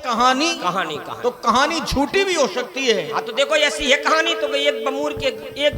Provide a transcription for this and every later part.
कहानी कहानी तो कहानी झूठी भी हो सकती है। हाँ तो देखो ऐसी है कहानी तो एक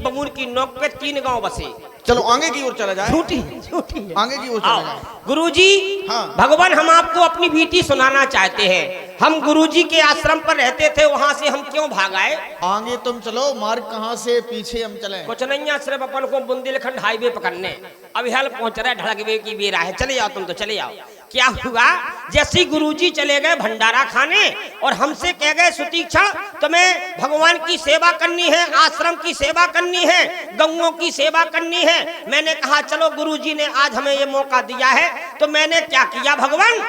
बमूर की नोक पे 3 गांव बसे। चलो आगे की ओर चला जाए। झूठी है। आगे की ओर चला जाए। गुरुजी हाँ। भगवान हम आपको अपनी बीती सुनाना चाहते हैं। हम गुरुजी के आश्रम पर रहते थे, वहां से हम क्यों भाग आए? आगे तुम चलो, मार्ग कहाँ से पीछे हम चले? कुछ नहीं है, सिर्फ अपन को बुंदेलखंड हाईवे पकड़ने। अभी हाल पहुंच रहा है, ढड़कवे की बेरा है। चले जाओ तुम तो चले जाओ। क्या हुआ, जैसे गुरुजी चले गए भंडारा खाने और हमसे कह गए सुतीक्षण तुम्हें भगवान की सेवा करनी है, आश्रम की सेवा करनी है, गौओं की सेवा करनी है। मैंने कहा चलो, गुरुजी ने आज हमें ये मौका दिया है तो मैंने क्या किया, भगवान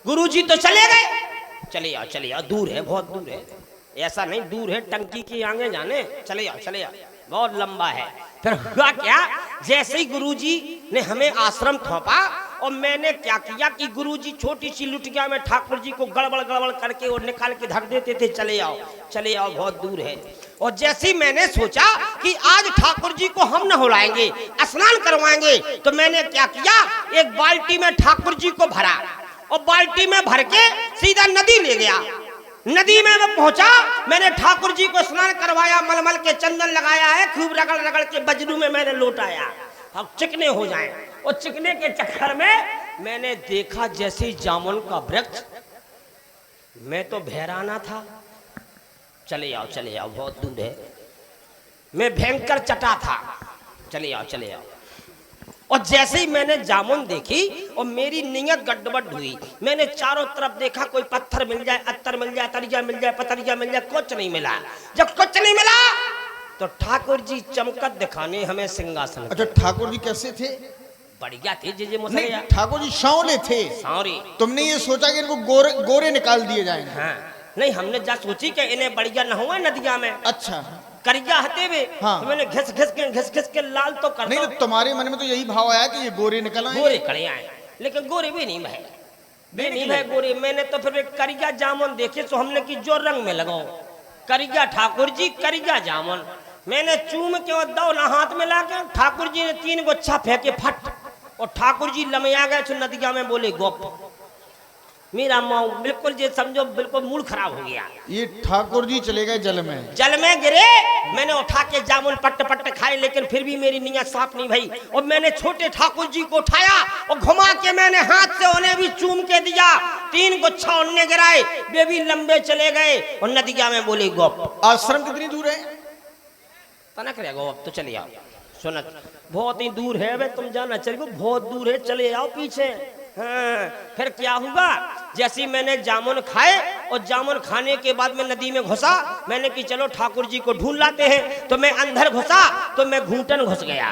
गुरुजी तो चले गए, चले आओ, दूर है, बहुत दूर है। ऐसा नहीं दूर है, टंकी की आगे जाने, चले आओ, बहुत लंबा है। फिर हुआ क्या, जैसे ही गुरुजी ने हमें आश्रम थोपा और मैंने क्या किया कि गुरुजी छोटी सी लुटिया में ठाकुर जी को गड़बड़ करके और निकाल के धर देते थे, चले आओ, बहुत दूर है। और जैसे ही मैंने सोचा कि आज ठाकुर जी को हम नहलाएंगे, स्नान करवाएंगे, तो मैंने क्या किया, एक बाल्टी में ठाकुर जी को भरा और बाल्टी में भर के सीधा नदी ले गया। नदी में मैं पहुंचा, मैंने ठाकुर जी को स्नान करवाया, मलमल के चंदन लगाया है, खूब रगड़ के बजरू में मैंने लौटाया, अब चिकने हो जाएं। और चिकने के चक्कर में मैंने देखा जैसे जामुन का वृक्ष, मैं तो भैराना था, चले आओ, बहुत दूर है। मैं भयंकर चटा था, चले आओ। और जैसे ही मैंने जामुन देखी और मेरी नीयत गड़बड़ हुई, मैंने चारों तरफ देखा, कोई पत्थर मिल जाए, अत्तर मिल जाए, तरिया मिल जाए, पतरिया मिल जाए, कुछ नहीं मिला। जब कुछ नहीं मिला तो ठाकुर जी चमकत दिखाने हमें सिंहासन। अच्छा, ठाकुर जी कैसे थे? बढ़िया थे जी मुसलिया। ठाकुर जी सांवले थे। सांवरे। तुमने ये सोचा कि इनको गोरे निकाल दिए जाएंगे? हाँ, नहीं, हमने जा सोची कि इन्हें बढ़िया न हुआ नदिया में। अच्छा, करिया हते हुए। हाँ। तो मैंने घिस के लाल तो कर नहीं, तो तुम्हारे मन में तो यही भाव आया कि ये गोरे निकल आए। गोरे खड़े आए, लेकिन गोरे भी नहीं भाई, गोरे। मैंने तो फिर करिया जामुन देखे तो हमने की जो रंग में लगाओ, करिया ठाकुर जी, करिया जामुन। मैंने चूम के दौना हाथ में लाके ठाकुर जी ने 3 गुच्छा फेंके फट, और ठाकुर जी लमया गए तो नदिया में बोले गोप। मेरा माँ बिल्कुल ये समझो बिल्कुल मूड खराब हो गया। ये ठाकुर जी चले गए जल में गिरे। मैंने उठा के जामुन पट्ट खाए, लेकिन फिर भी मेरी नीयत साफ नहीं भई। और मैंने छोटे ठाकुर जी को उठाया और घुमा के मैंने हाथ से उन्हें भी चूम के दिया, 3 गुच्छा उन्हें गिराए, वे भी लंबे चले गए और नदिया में बोले गोप। आश्रम कितनी दूर है? तनक रहे गोप, तो चले आओ। सुनत बहुत ही दूर है, वे तुम जाना चलो, बहुत दूर है, चले आओ पीछे। हाँ, फिर क्या हुआ, जैसे मैंने जामुन खाए और जामुन खाने के बाद मैं नदी में घुसा, मैंने कि चलो ठाकुर जी को ढूंढ लाते हैं। तो मैं अंदर घुसा तो मैं घूंटन घुस गया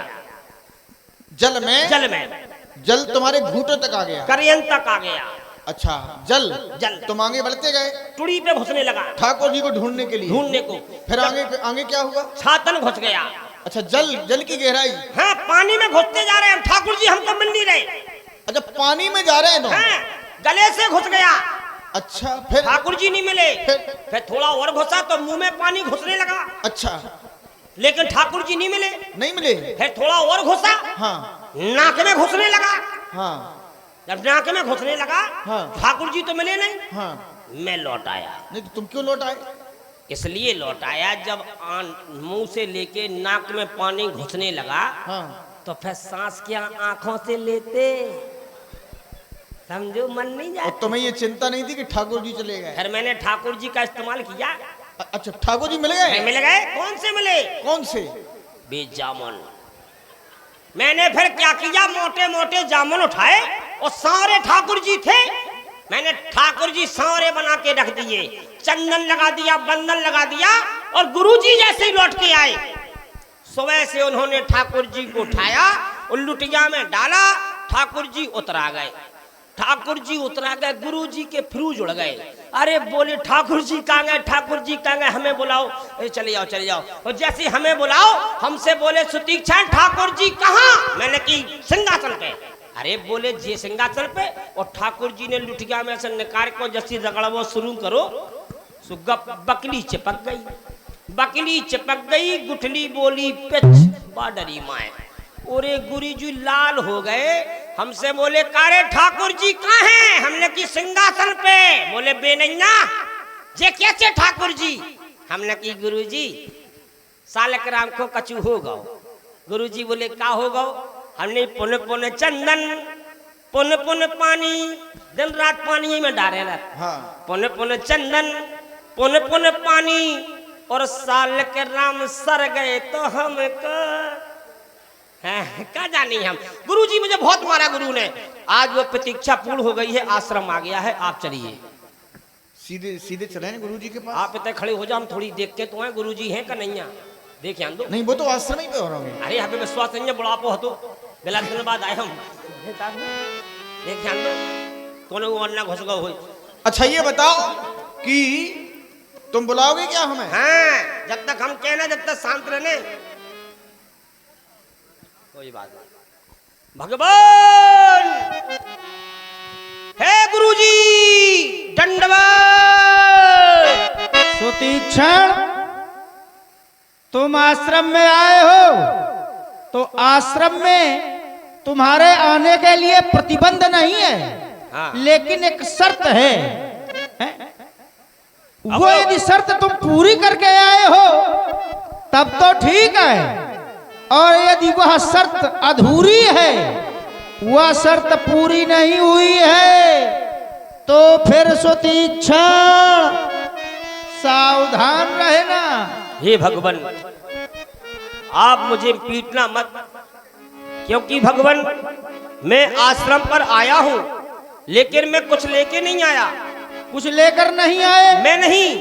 जल में। जल तुम्हारे घूंटों तक आ गया, करियन तक आ गया। अच्छा, जल तुम आगे बढ़ते गए, टुड़ी पे घुसने लगा ठाकुर जी को ढूंढने के लिए। फिर आगे क्या हुआ? छातन घुस गया। अच्छा, जल की गहराई। हाँ, पानी में घुसते जा रहे हैं, ठाकुर जी हमको मिल नहीं रहे। अच्छा, पानी में जा रहे हैं तो? हाँ, गले से घुस गया। अच्छा, फिर ठाकुर जी नहीं मिले। फिर थोड़ा और घुसा तो मुंह में पानी घुसने लगा। अच्छा, लेकिन ठाकुर जी नहीं मिले। फिर थोड़ा और घुसा, हाँ, नाक में घुसने लगा। हाँ, जब नाक में घुसने लगा, हाँ, ठाकुर जी तो मिले नहीं। हाँ, मैं लौट आया। नहीं तो तुम क्यों लौट आए? इसलिए लौट आया, जब मुंह से लेके नाक में पानी घुसने लगा, हाँ, तो फिर सांस क्या आंखों से लेते, समझो मन नहीं जाता। और तुम्हें ये चिंता नहीं थी कि ठाकुर जी चले गए? फिर मैंने ठाकुर जी का इस्तेमाल किया। अच्छा, ठाकुर जी मिल गए? मिल गए। कौन से मिले? कौन से? जामुन। मैंने फिर क्या किया, मोटे मोटे जामुन उठाए और सारे ठाकुर जी थे, मैंने ठाकुर जी सारे बना के रख दिए, चंदन लगा दिया, बंधन लगा दिया। और गुरुजी जैसे ही लौट के आए, सुबह से उन्होंने ठाकुर जी को उठाया और लुटिया में डाला, ठाकुर जी उतरा गए। गुरु जी के फ्रूज उड़ गए। अरे बोले ठाकुर जी कहाँ गए, ठाकुर जी कहाँ गए, हमें बुलाओ। अरे चले जाओ। और जैसे हमें बुलाओ, हमसे बोले सुतीक्षण ठाकुर जी कहाँ? मैंने की सिंहासन पे। अरे बोले जे सिंहासन पे। और ठाकुर जी ने लुटिया में से निकाल को जैसी रगड़वो शुरू करो, बकली चिपक गई, गुठली बोली पिच, बाडरी माए। और गुरु जी लाल हो गए, हमसे बोले कारे ठाकुर जी कहाँ हैं? हमने की सिंहासन पे। बोले बेनैया जे कैसे ठाकुर जी? हमने की गुरु जी सालक राम को कचू हो गो। गुरु जी बोले का हो गो? हमने पुन पुन चंदन पुन पुन पानी दिन रात पानी में डाले ना। हाँ। पुन पुन चंदन पुन पुन पानी और सालक राम सर गए तो हमको क्या जानी हम। गुरुजी मुझे बहुत मारा गुरु ने। आज वो प्रतीक्षा पूर्ण हो गई है, आश्रम आ गया है, आप चलिए। सीधे सीधे चले ना गुरुजी के पास। आप इतने खड़े हो जाओ, हम थोड़ी देख के तो हैं गुरुजी हैं का नहीं है। देख दो नहीं, वो तो आश्रम ही पे हो रहा हूँ। अरे यहाँ पे विश्वास नहीं है, बुढ़ापो हो तो बेला दिन बाद आए हम। देख दो कोनो वरना घुस गए हो। अच्छा ये बताओ कि तुम बुलाओगे क्या हमें? हाँ, जब तक हम कहना जब तक शांत रहने कोई बात नहीं। भगवान हे गुरुजी दंडवत। सुतीक्षण, तुम आश्रम में आए हो तो आश्रम में तुम्हारे आने के लिए प्रतिबंध नहीं है। हाँ। लेकिन एक शर्त है, वो यदि शर्त तुम पूरी करके आए हो तब तो ठीक है, और यदि वह शर्त अधूरी है, वह शर्त पूरी नहीं हुई है, तो फिर सुतीक्षण सावधान रहना। हे भगवान आप मुझे पीटना मत, क्योंकि भगवान मैं आश्रम पर आया हूँ, लेकिन मैं कुछ लेके नहीं आया। कुछ लेकर नहीं आए? मैं नहीं,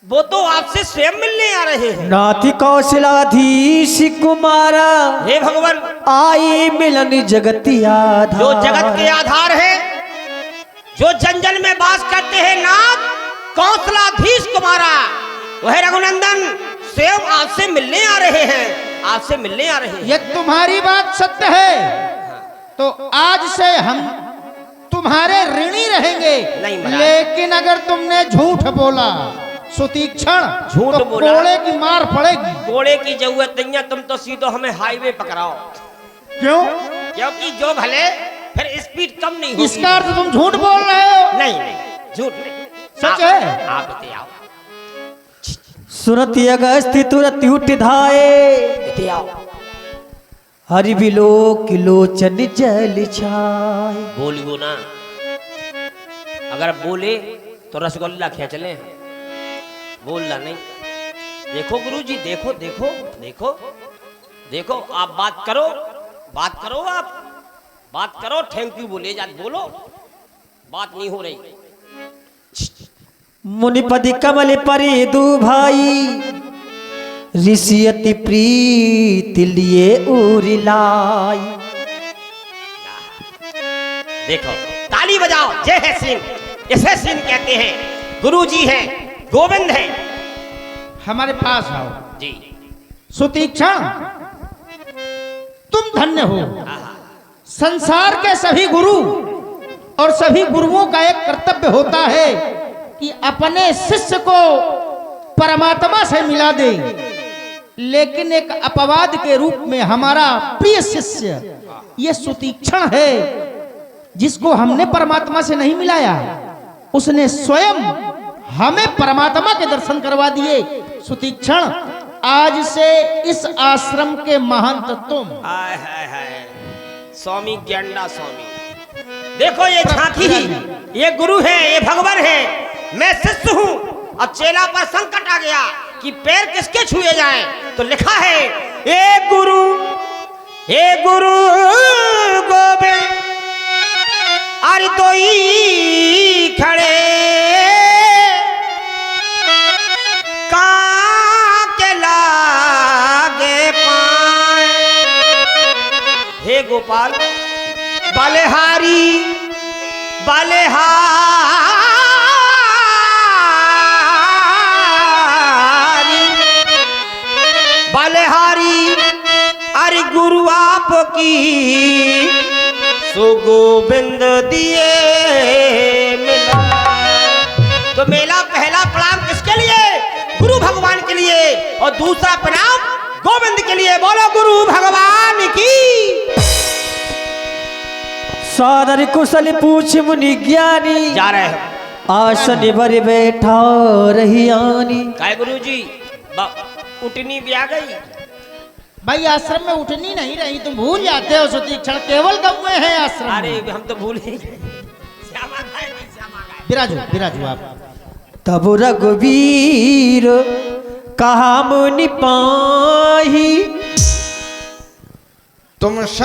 वो तो आपसे स्वयं मिलने आ रहे हैं। नाथि कौशलाधीश कुमारा हे भगवान आई मिलन जगति आधार। जो जगत के आधार है, जो जन जन में वास करते हैं, नाथ कौशलाधीश कुमारा वह रघुनंदन स्वयं आपसे मिलने आ रहे हैं, आपसे मिलने आ रहे हैं। ये तुम्हारी बात सत्य है तो आज से हम तुम्हारे ऋणी रहेंगे। नहीं महाराज। लेकिन अगर तुमने झूठ बोला सुतीक्षण, झूठ तो बोला? कोड़े की मार पड़ेगी। कोड़े की जरूरत नहीं है, तुम तो सीधो हमें हाईवे पकड़ाओ। क्यों? क्योंकि जो भले फिर स्पीड कम नहीं होगी। इसका अर्थ तुम झूठ बोल रहे हो? नहीं नहीं झूठ नहीं, सच है। आप इते आओ, सुरति अगस्ति तुरति उठ धाये। इते आओ। हरि बिलोक लोचन जल छाय। बोलियो ना, अगर बोले तो रसगुल्ला खींच ले, बोलना नहीं। देखो गुरुजी, देखो देखो देखो देखो, आप बात करो, बात करो, आप बात करो। थैंक यू बोले जा, बोलो, बात नहीं हो रही। मुनिपति कमल परे दो भाई ऋषि अति प्रीति लिए उरिलाई। देखो ताली बजाओ, जय है सिंह, इसे सिंह कहते हैं। गुरुजी हैं, गोविंद हैं। हमारे पास आओ। जी सुतीक्षण, तुम धन्य हो। संसार के सभी गुरु और सभी गुरुओं का एक कर्तव्य होता है कि अपने शिष्य को परमात्मा से मिला दे, लेकिन एक अपवाद के रूप में हमारा प्रिय शिष्य ये सुतीक्षण है, जिसको हमने परमात्मा से नहीं मिलाया। उसने स्वयं हमें परमात्मा के दर्शन करवा दिए। सुतीक्षण, आज से इस आश्रम के महंत तुम। हाय हाय हाय, स्वामी ज्ञानदा स्वामी। देखो ये झांकी ही, ये गुरु है, ये भगवान है, मैं शिष्य हूँ। अब चेला पर संकट आ गया कि पैर किसके छुए जाएं, तो लिखा है ए गुरु गोविंद अरे तो ही खड़े कहाँ के लागे पाए। हे गोपाल बलिहारी बलिहारी बलिहारी अरे गुरु आपकी सो गोविंद दिए मिला। तो मेला पहला प्रणाम किसके लिए? गुरु भगवान के लिए, और दूसरा प्रणाम गोविंद के लिए। बोलो गुरु भगवान की। सादर कुशल पूछ मुनि ज्ञानी, जा रहे हैं आसन बर बैठा रही आनी। काय गुरुजी उठनी भी आ गई। भाई आश्रम में उठनी नहीं रही, तुम भूल जाते हो सुतीक्षण, केवल गौए हैं आश्रम में। अरे हम तो भूल ही गए। श्यामा गाय नहीं, श्यामा गाय। विराजो विराजो आप। तब रघुवीर कहा मुनि पाही, तुम